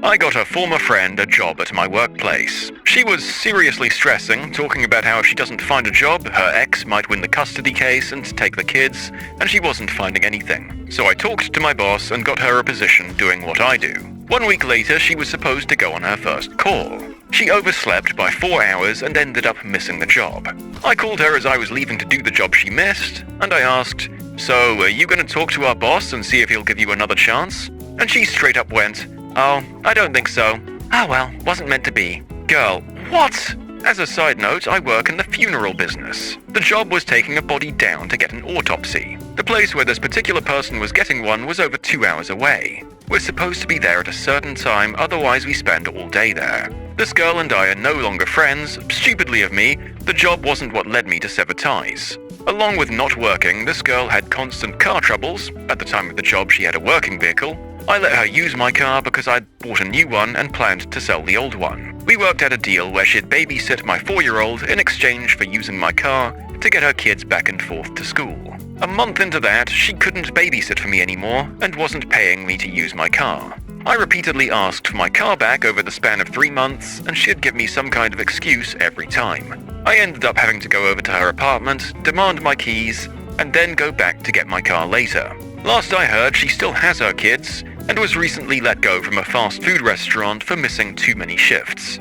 I got a former friend a job at my workplace. She was seriously stressing, talking about how if she doesn't find a job, her ex might win the custody case and take the kids, and she wasn't finding anything. So I talked to my boss and got her a position doing what I do. 1 week later, she was supposed to go on her first call. She overslept by 4 hours and ended up missing the job. I called her as I was leaving to do the job she missed, and I asked, "So, are you going to talk to our boss and see if he'll give you another chance?" And she straight up went, "Oh, I don't think so. Ah well, wasn't meant to be." Girl, what? As a side note, I work in the funeral business. The job was taking a body down to get an autopsy. The place where this particular person was getting one was over 2 hours away. We're supposed to be there at a certain time, otherwise we spend all day there. This girl and I are no longer friends. Stupidly of me, the job wasn't what led me to sever ties. Along with not working, this girl had constant car troubles. At the time of the job, she had a working vehicle. I let her use my car because I'd bought a new one and planned to sell the old one. We worked out a deal where she'd babysit my 4-year-old in exchange for using my car to get her kids back and forth to school. A month into that, she couldn't babysit for me anymore and wasn't paying me to use my car. I repeatedly asked for my car back over the span of 3 months, and she'd give me some kind of excuse every time. I ended up having to go over to her apartment, demand my keys, and then go back to get my car later. Last I heard, she still has her kids, and was recently let go from a fast food restaurant for missing too many shifts.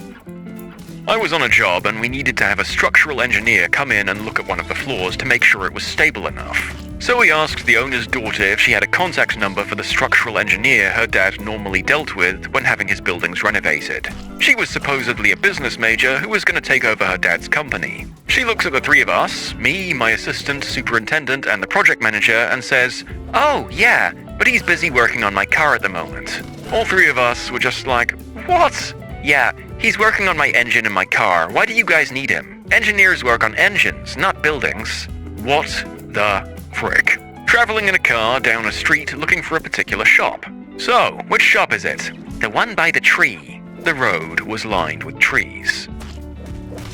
I was on a job and we needed to have a structural engineer come in and look at one of the floors to make sure it was stable enough. So we asked the owner's daughter if she had a contact number for the structural engineer her dad normally dealt with when having his buildings renovated. She was supposedly a business major who was going to take over her dad's company. She looks at the three of us, me, my assistant, superintendent, and the project manager, and says, "Oh, yeah, but he's busy working on my car at the moment." All three of us were just like, "What?" "Yeah, he's working on my engine in my car. Why do you guys need him? Engineers work on engines, not buildings." What the frick? Traveling in a car down a street looking for a particular shop. "So, which shop is it?" "The one by the tree." The road was lined with trees.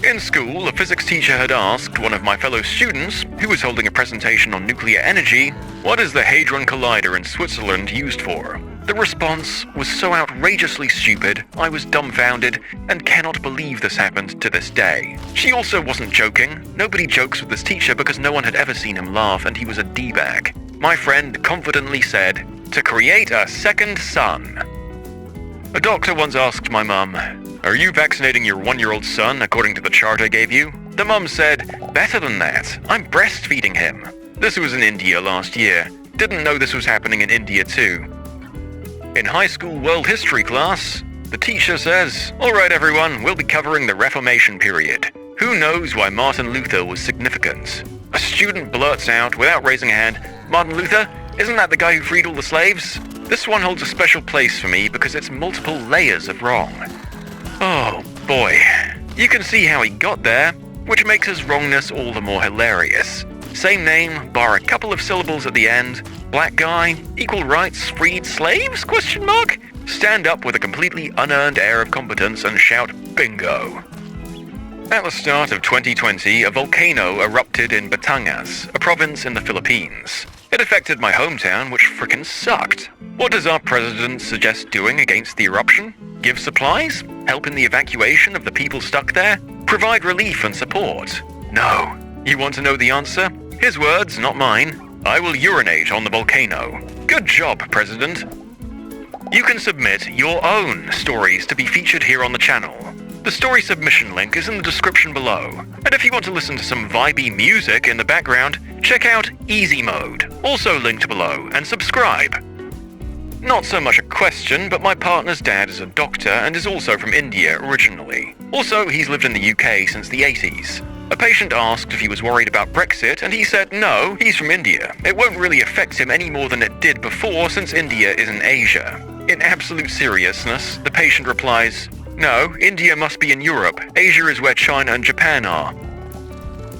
In school, a physics teacher had asked one of my fellow students, who was holding a presentation on nuclear energy, "What is the Hadron Collider in Switzerland used for?" The response was so outrageously stupid, I was dumbfounded and cannot believe this happened to this day. She also wasn't joking. Nobody jokes with this teacher because no one had ever seen him laugh and he was a D-bag. My friend confidently said, "To create a second sun." A doctor once asked my mum, "Are you vaccinating your 1-year-old son according to the chart I gave you?" The mum said, "Better than that. I'm breastfeeding him." This was in India last year. Didn't know this was happening in India too. In high school world history class, the teacher says, "All right everyone, we'll be covering the Reformation period. Who knows why Martin Luther was significant?" A student blurts out, without raising a hand, "Martin Luther? Isn't that the guy who freed all the slaves?" This one holds a special place for me because it's multiple layers of wrong. Oh boy. You can see how he got there, which makes his wrongness all the more hilarious. Same name, bar a couple of syllables at the end. Black guy, equal rights, freed slaves? ? Stand up with a completely unearned air of competence and shout bingo. At the start of 2020, a volcano erupted in Batangas, a province in the Philippines. It affected my hometown, which frickin' sucked. What does our president suggest doing against the eruption? Give supplies? Help in the evacuation of the people stuck there? Provide relief and support? No. You want to know the answer? His words, not mine. "I will urinate on the volcano." Good job, President. You can submit your own stories to be featured here on the channel. The story submission link is in the description below. And if you want to listen to some vibey music in the background, check out Easy Mode, also linked below, and subscribe. Not so much a question, but my partner's dad is a doctor and is also from India originally. Also, he's lived in the UK since the 80s. A patient asked if he was worried about Brexit, and he said no, he's from India. It won't really affect him any more than it did before since India is in Asia. In absolute seriousness, the patient replies, "No, India must be in Europe. Asia is where China and Japan are."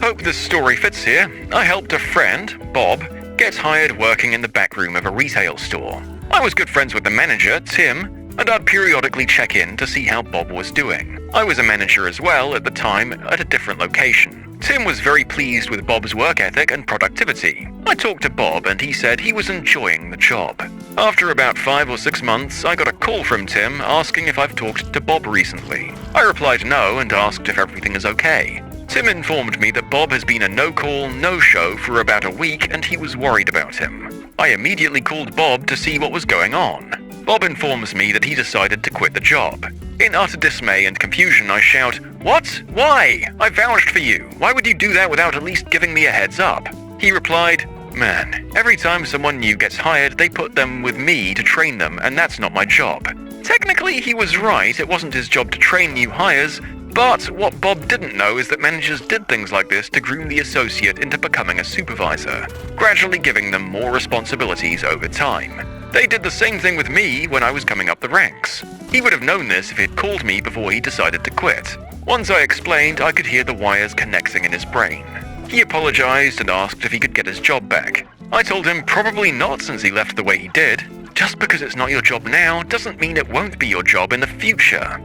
Hope this story fits here. I helped a friend, Bob, get hired working in the back room of a retail store. I was good friends with the manager, Tim, and I'd periodically check in to see how Bob was doing. I was a manager as well at the time at a different location. Tim was very pleased with Bob's work ethic and productivity. I talked to Bob and he said he was enjoying the job. After about 5 or 6 months, I got a call from Tim asking if I've talked to Bob recently. I replied no and asked if everything is okay. Tim informed me that Bob has been a no-call, no-show for about a week and he was worried about him. I immediately called Bob to see what was going on. Bob informs me that he decided to quit the job. In utter dismay and confusion, I shout, "What? Why? I vouched for you. Why would you do that without at least giving me a heads up?" He replied, "Man, every time someone new gets hired, they put them with me to train them, and that's not my job." Technically, he was right. It wasn't his job to train new hires, but what Bob didn't know is that managers did things like this to groom the associate into becoming a supervisor, gradually giving them more responsibilities over time. They did the same thing with me when I was coming up the ranks. He would have known this if he'd called me before he decided to quit. Once I explained, I could hear the wires connecting in his brain. He apologized and asked if he could get his job back. I told him probably not since he left the way he did. Just because it's not your job now doesn't mean it won't be your job in the future.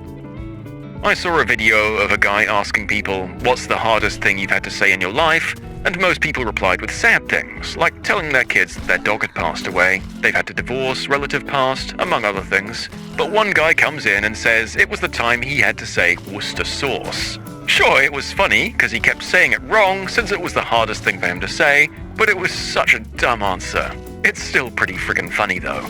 I saw a video of a guy asking people, "What's the hardest thing you've had to say in your life?" And most people replied with sad things, like telling their kids that their dog had passed away, they've had to divorce, relative passed, among other things. But one guy comes in and says it was the time he had to say Worcester sauce. Sure, it was funny, because he kept saying it wrong since it was the hardest thing for him to say, but it was such a dumb answer. It's still pretty friggin' funny though.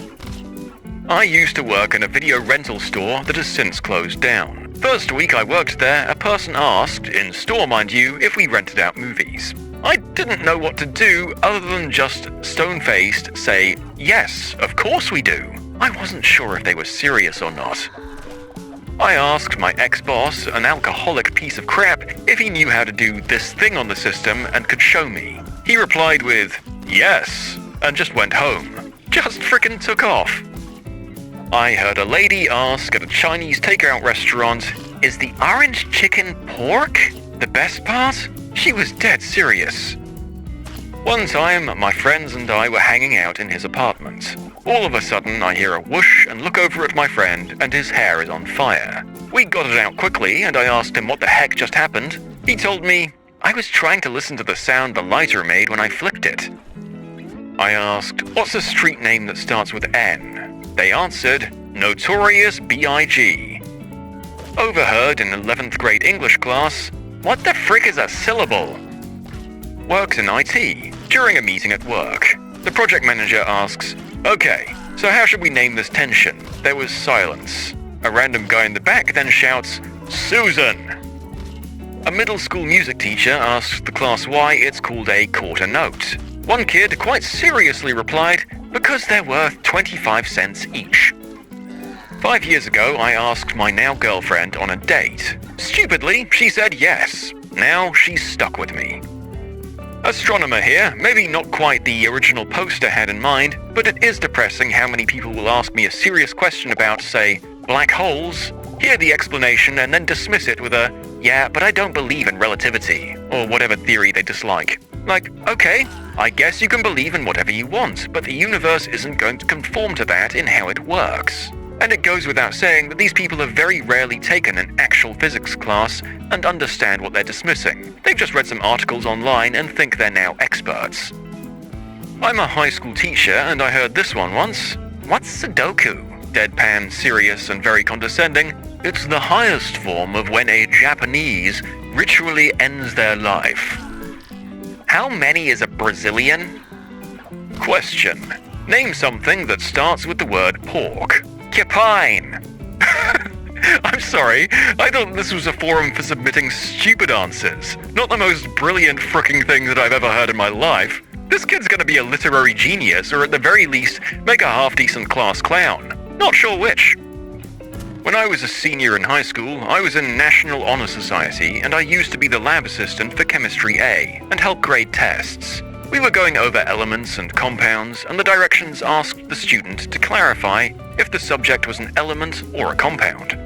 I used to work in a video rental store that has since closed down. First week I worked there, a person asked, in store mind you, if we rented out movies. I didn't know what to do other than just stone-faced say, "Yes, of course we do." I wasn't sure if they were serious or not. I asked my ex-boss, an alcoholic piece of crap, if he knew how to do this thing on the system and could show me. He replied with, "Yes," and just went home. Just frickin' took off. I heard a lady ask at a Chinese takeout restaurant, "Is the orange chicken pork the best part?" She was dead serious. One time, my friends and I were hanging out in his apartment. All of a sudden, I hear a whoosh and look over at my friend, and his hair is on fire. We got it out quickly, and I asked him what the heck just happened. He told me, "I was trying to listen to the sound the lighter made when I flicked it." I asked, "What's a street name that starts with N?" They answered, "Notorious B.I.G." Overheard in 11th grade English class, "What the frick is a syllable?" Works in IT. During a meeting at work, the project manager asks, "Okay, so how should we name this tension?" There was silence. A random guy in the back then shouts, "Susan!" A middle school music teacher asks the class why it's called a quarter note. One kid quite seriously replied, "Because they're worth 25 cents each." 5 years ago, I asked my now girlfriend on a date. Stupidly, she said yes. Now she's stuck with me. Astronomer here, maybe not quite the original post I had in mind, but it is depressing how many people will ask me a serious question about, say, black holes, hear the explanation and then dismiss it with a, "Yeah, but I don't believe in relativity," or whatever theory they dislike. Like, okay, I guess you can believe in whatever you want, but the universe isn't going to conform to that in how it works. And it goes without saying that these people have very rarely taken an actual physics class and understand what they're dismissing. They've just read some articles online and think they're now experts. I'm a high school teacher and I heard this one once. "What's Sudoku?" Deadpan, serious and very condescending. "It's the highest form of when a Japanese ritually ends their life." How many is a Brazilian? Question. Name something that starts with the word pork. Capine. I'm sorry, I thought this was a forum for submitting stupid answers, not the most brilliant fricking thing that I've ever heard in my life. This kid's gonna be a literary genius, or at the very least, make a half-decent class clown. Not sure which. When I was a senior in high school, I was in National Honor Society, and I used to be the lab assistant for Chemistry A, and help grade tests. We were going over elements and compounds, and the directions asked the student to clarify if the subject was an element or a compound.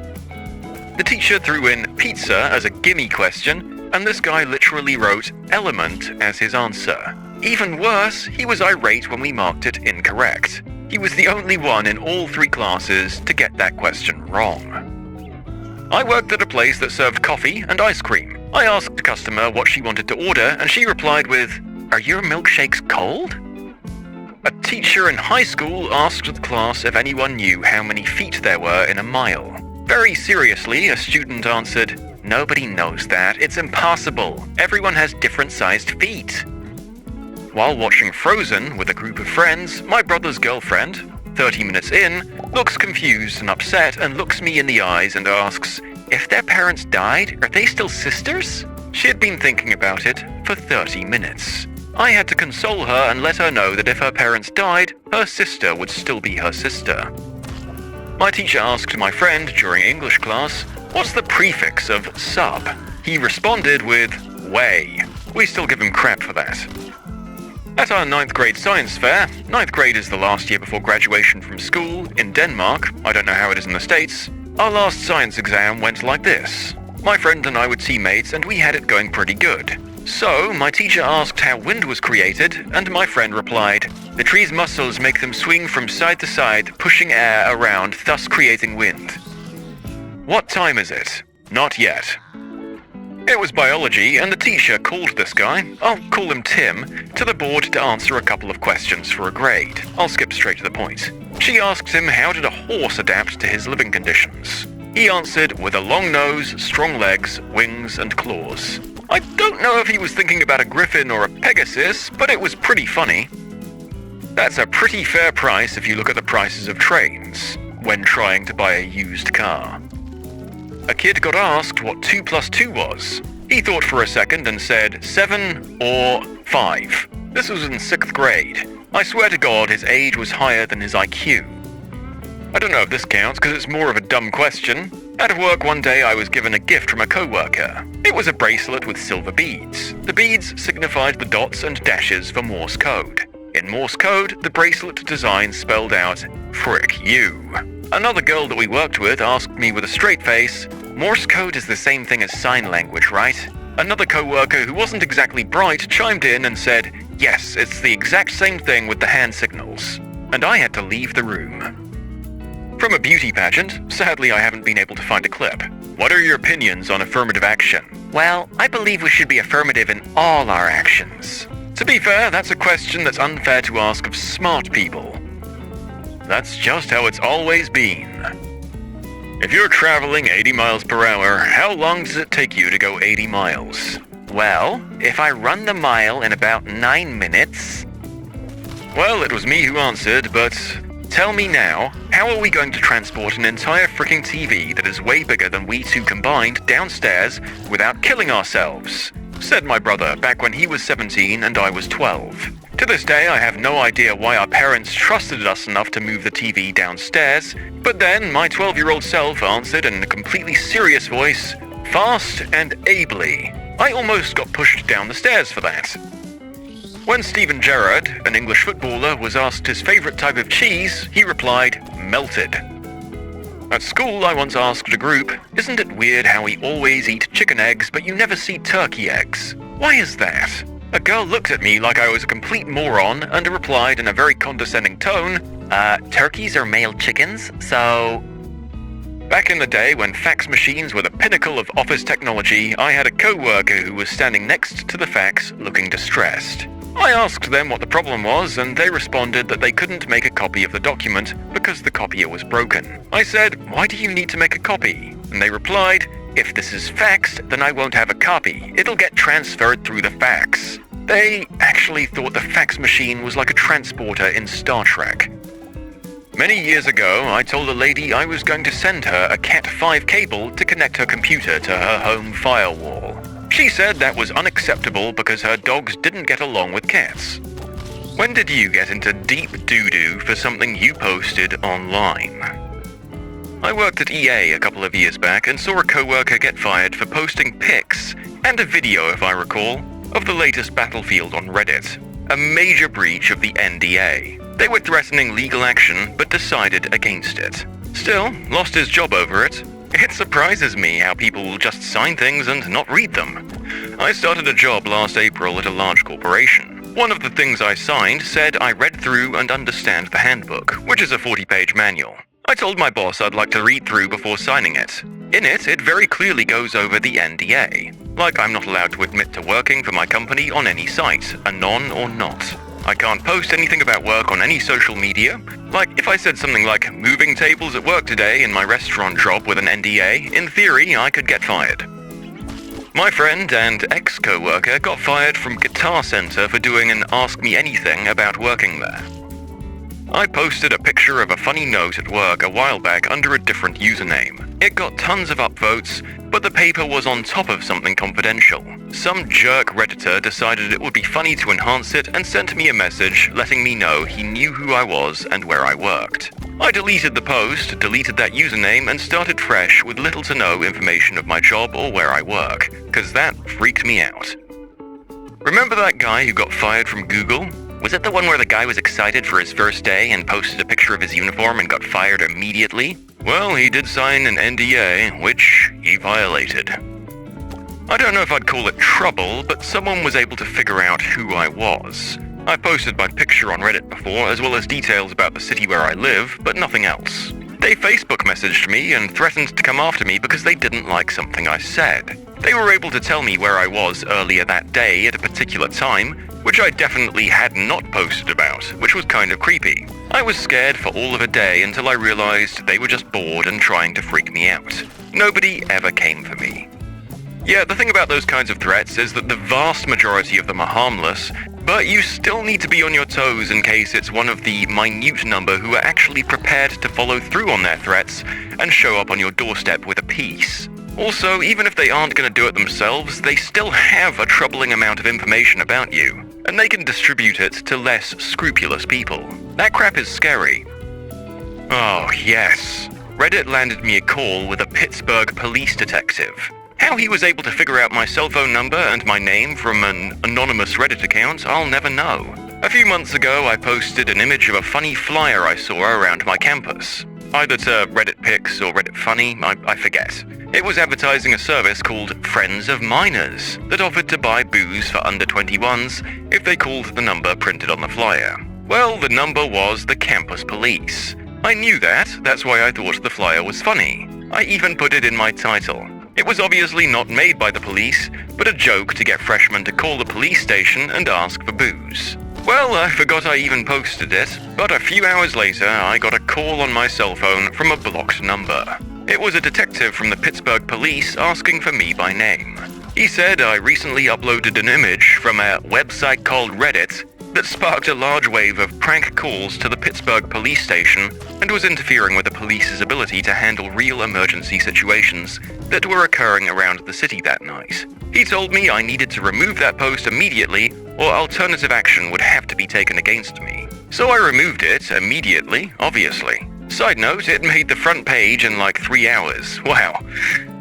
The teacher threw in pizza as a gimme question, and this guy literally wrote element as his answer. Even worse, he was irate when we marked it incorrect. He was the only one in all 3 classes to get that question wrong. I worked at a place that served coffee and ice cream. I asked the customer what she wanted to order, and she replied with, are your milkshakes cold?" A teacher in high school asked the class if anyone knew how many feet there were in a mile. Very seriously, a student answered, "Nobody knows that. It's impossible. Everyone has different sized feet." While watching Frozen with a group of friends, my brother's girlfriend, 30 minutes in, looks confused and upset and looks me in the eyes and asks, if their parents died, are they still sisters? She had been thinking about it for 30 minutes. I had to console her and let her know that if her parents died, her sister would still be her sister. My teacher asked my friend during English class, "What's the prefix of sub?" He responded with way. We still give him crap for that. At our 9th grade science fair, 9th grade is the last year before graduation from school, in Denmark, I don't know how it is in the States, our last science exam went like this. My friend and I were teammates and we had it going pretty good. So, my teacher asked how wind was created, and my friend replied, "The tree's muscles make them swing from side to side, pushing air around, thus creating wind." What time is it? Not yet. It was biology, and the teacher called this guy, I'll call him Tim, to the board to answer a couple of questions for a grade. I'll skip straight to the point. She asked him how did a horse adapt to his living conditions. He answered with a long nose, strong legs, wings, and claws. I don't know if he was thinking about a griffin or a pegasus, but it was pretty funny. That's a pretty fair price if you look at the prices of trains when trying to buy a used car. A kid got asked what 2 plus 2 was. He thought for a second and said 7 or 5. This was in 6th grade. I swear to God his age was higher than his IQ. I don't know if this counts because it's more of a dumb question. At work one day I was given a gift from a co-worker. It was a bracelet with silver beads. The beads signified the dots and dashes for Morse code. In Morse code, the bracelet design spelled out, "Frick you." Another girl that we worked with asked me with a straight face, "Morse code is the same thing as sign language, right?" Another co-worker who wasn't exactly bright chimed in and said, "Yes, it's the exact same thing with the hand signals." And I had to leave the room. From a beauty pageant, sadly I haven't been able to find a clip. What are your opinions on affirmative action? Well, I believe we should be affirmative in all our actions. To be fair, that's a question that's unfair to ask of smart people. That's just how it's always been. If you're traveling 80 miles per hour, how long does it take you to go 80 miles? Well, if I run the mile in about 9 minutes... Well, it was me who answered, but tell me now, how are we going to transport an entire freaking TV that is way bigger than we two combined downstairs without killing ourselves? Said my brother back when he was 17 and I was 12. To this day, I have no idea why our parents trusted us enough to move the TV downstairs, but then my 12-year-old self answered in a completely serious voice, "Fast and ably." I almost got pushed down the stairs for that. When Steven Gerrard, an English footballer, was asked his favorite type of cheese, he replied, "Melted." At school, I once asked a group, "Isn't it weird how we always eat chicken eggs, but you never see turkey eggs? Why is that?" A girl looked at me like I was a complete moron and replied in a very condescending tone, turkeys are male chickens, so... Back in the day when fax machines were the pinnacle of office technology, I had a co-worker who was standing next to the fax looking distressed. I asked them what the problem was, and they responded that they couldn't make a copy of the document because the copier was broken. I said, "Why do you need to make a copy?" And they replied, "If this is faxed, then I won't have a copy. It'll get transferred through the fax." They actually thought the fax machine was like a transporter in Star Trek. Many years ago, I told a lady I was going to send her a Cat 5 cable to connect her computer to her home firewall. She said that was unacceptable because her dogs didn't get along with cats. When did you get into deep doo-doo for something you posted online? I worked at EA a couple of years back and saw a coworker get fired for posting pics, and a video if I recall, of the latest Battlefield on Reddit. A major breach of the NDA. They were threatening legal action, but decided against it. Still, lost his job over it. It surprises me how people will just sign things and not read them. I started a job last April at a large corporation. One of the things I signed said I read through and understand the handbook, which is a 40-page manual. I told my boss I'd like to read through before signing it. In it, it very clearly goes over the NDA. Like I'm not allowed to admit to working for my company on any site, anon or not. I can't post anything about work on any social media. Like, if I said something like, moving tables at work today in my restaurant job with an NDA, in theory, I could get fired. My friend and ex-co-worker got fired from Guitar Center for doing an Ask Me Anything about working there. I posted a picture of a funny note at work a while back under a different username. It got tons of upvotes, but the paper was on top of something confidential. Some jerk Redditor decided it would be funny to enhance it and sent me a message letting me know he knew who I was and where I worked. I deleted the post, deleted that username, and started fresh with little to no information of my job or where I work, cause that freaked me out. Remember that guy who got fired from Google? Was it the one where the guy was excited for his first day and posted a picture of his uniform and got fired immediately? Well, he did sign an NDA, which he violated. I don't know if I'd call it trouble, but someone was able to figure out who I was. I posted my picture on Reddit before, as well as details about the city where I live, but nothing else. They Facebook messaged me and threatened to come after me because they didn't like something I said. They were able to tell me where I was earlier that day at a particular time, which I definitely had not posted about, which was kind of creepy. I was scared for all of a day until I realized they were just bored and trying to freak me out. Nobody ever came for me. Yeah, the thing about those kinds of threats is that the vast majority of them are harmless, but you still need to be on your toes in case it's one of the minute number who are actually prepared to follow through on their threats and show up on your doorstep with a piece. Also, even if they aren't going to do it themselves, they still have a troubling amount of information about you, and they can distribute it to less scrupulous people. That crap is scary. Oh, yes. Reddit landed me a call with a Pittsburgh police detective. How he was able to figure out my cell phone number and my name from an anonymous Reddit account, I'll never know. A few months ago, I posted an image of a funny flyer I saw around my campus. Either to Reddit Pics or Reddit Funny, I forget. It was advertising a service called Friends of Minors that offered to buy booze for under 21s if they called the number printed on the flyer. Well, the number was the campus police. I knew that's why I thought the flyer was funny. I even put it in my title. It was obviously not made by the police, but a joke to get freshmen to call the police station and ask for booze. Well, I forgot I even posted it, but a few hours later I got a call on my cell phone from a blocked number. It was a detective from the Pittsburgh police asking for me by name. He said I recently uploaded an image from a website called Reddit that sparked a large wave of prank calls to the Pittsburgh police station and was interfering with the police's ability to handle real emergency situations that were occurring around the city that night. He told me I needed to remove that post immediately or alternative action would have to be taken against me. So I removed it immediately, obviously. Side note, it made the front page in like 3 hours. Wow.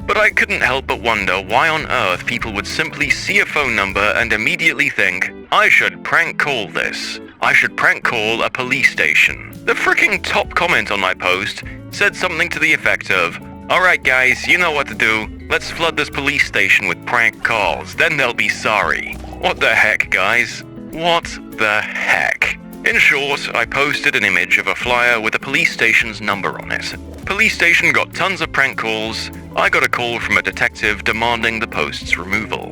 But I couldn't help but wonder why on earth people would simply see a phone number and immediately think, I should prank call this. I should prank call a police station. The freaking top comment on my post said something to the effect of, alright guys, you know what to do. Let's flood this police station with prank calls, then they'll be sorry. What the heck, guys? What the heck? In short, I posted an image of a flyer with the police station's number on it. Police station got tons of prank calls. I got a call from a detective demanding the post's removal.